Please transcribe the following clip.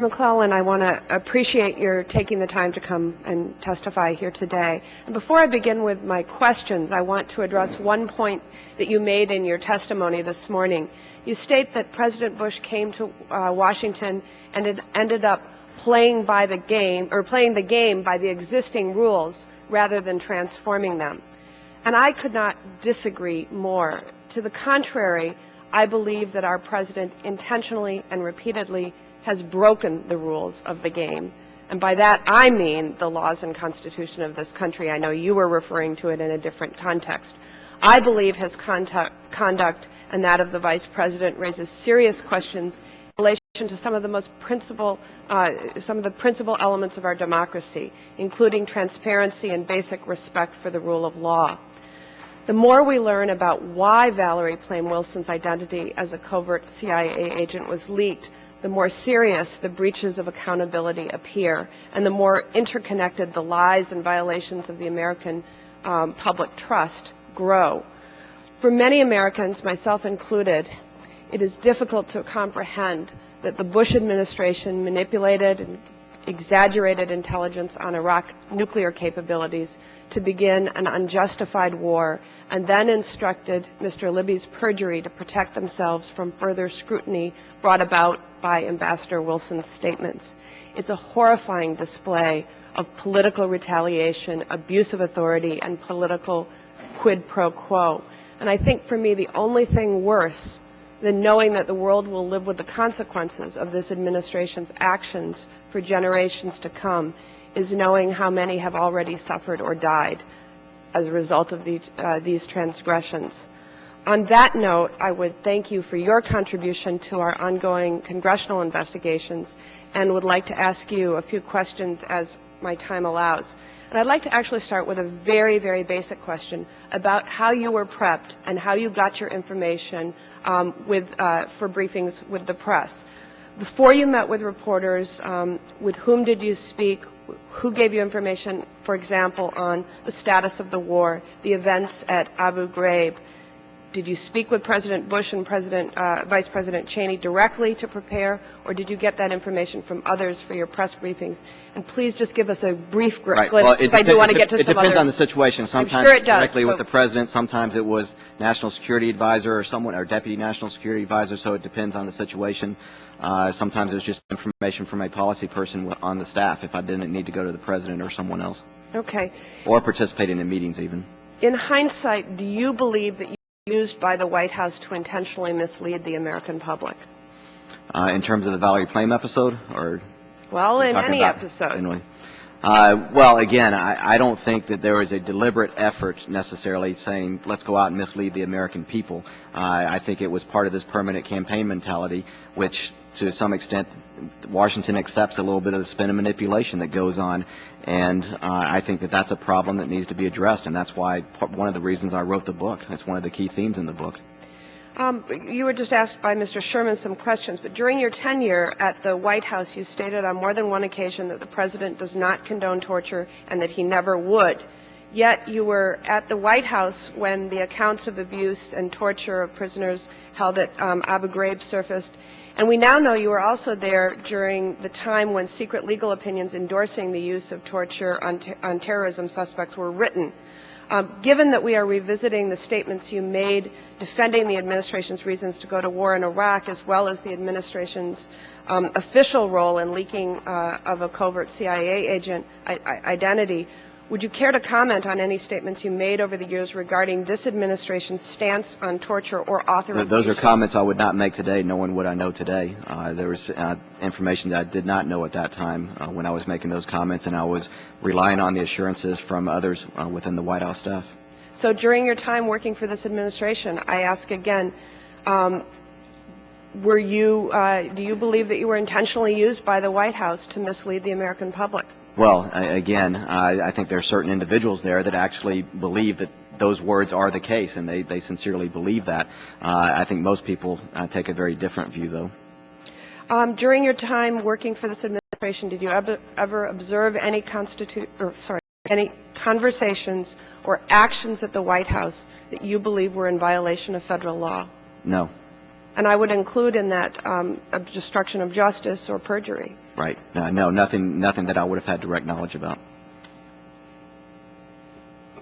McClellan, I want to appreciate your taking the time to come and testify here today. And before I begin with my questions, I want to address one point that you made in your testimony this morning. You state that President Bush came to Washington and it ended up playing the game by the existing rules rather than transforming them. And I could not disagree more. To the contrary, I believe that our president intentionally and repeatedly has broken the rules of the game. And by that, I mean the laws and constitution of this country. I know you were referring to it in a different context. I believe his conduct and that of the vice president raises serious questions in relation to some of the principal elements of our democracy, including transparency and basic respect for the rule of law. The more we learn about why Valerie Plame Wilson's identity as a covert CIA agent was leaked, the more serious the breaches of accountability appear, and the more interconnected the lies and violations of the American public trust grow. For many Americans, myself included, it is difficult to comprehend that the Bush administration manipulated and exaggerated intelligence on Iraq nuclear capabilities to begin an unjustified war, and then instructed Mr. Libby's perjury to protect themselves from further scrutiny brought about by Ambassador Wilson's statements. It's a horrifying display of political retaliation, abuse of authority, and political quid pro quo. And I think for me, the only thing worse than knowing that the world will live with the consequences of this administration's actions for generations to come is knowing how many have already suffered or died as a result of these transgressions. On that note, I would thank you for your contribution to our ongoing congressional investigations and would like to ask you a few questions as my time allows. And I'd like to actually start with a very, very basic question about how you were prepped and how you got your information for briefings with the press. Before you met with reporters, with whom did you speak? Who gave you information, for example, on the status of the war, the events at Abu Ghraib? Did you speak with President Bush and Vice President Cheney directly to prepare, or did you get that information from others for your press briefings? And please just give us a brief glimpse, because I do want to get to some other... It depends on the situation. Sometimes I'm sure it does. Directly with the president, sometimes it was National Security Advisor or someone, or Deputy National Security Advisor, so it depends on the situation. Sometimes it was just information from a policy person on the staff if I didn't need to go to the president or someone else. Okay. Or participating in meetings even. In hindsight, do you believe that you were used by the White House to intentionally mislead the American public? In terms of the Valerie Plame episode, or? Well, in any episode. Anyway. Well, again, I don't think that there was a deliberate effort necessarily saying, let's go out and mislead the American people. I think it was part of this permanent campaign mentality, which to some extent Washington accepts a little bit of the spin and manipulation that goes on. And I think that that's a problem that needs to be addressed. And that's why one of the reasons I wrote the book. It's one of the key themes in the book. You were just asked by Mr. Sherman some questions, but during your tenure at the White House, you stated on more than one occasion that the president does not condone torture and that he never would. Yet you were at the White House when the accounts of abuse and torture of prisoners held at Abu Ghraib surfaced. And we now know you were also there during the time when secret legal opinions endorsing the use of torture on terrorism suspects were written. Given that we are revisiting the statements you made defending the administration's reasons to go to war in Iraq, as well as the administration's official role in leaking of a covert CIA agent identity, would you care to comment on any statements you made over the years regarding this administration's stance on torture or authorization? Those are comments I would not make today, knowing what I know today. There was information that I did not know at that time when I was making those comments, and I was relying on the assurances from others within the White House staff. So during your time working for this administration, I ask again, do you believe that you were intentionally used by the White House to mislead the American public? Well, again, I think there are certain individuals there that actually believe that those words are the case, and they sincerely believe that. I think most people take a very different view, though. During your time working for this administration, did you ever observe any conversations or actions at the White House that you believe were in violation of federal law? No. And I would include in that obstruction of justice or perjury. Right. No, nothing that I would have had direct knowledge about.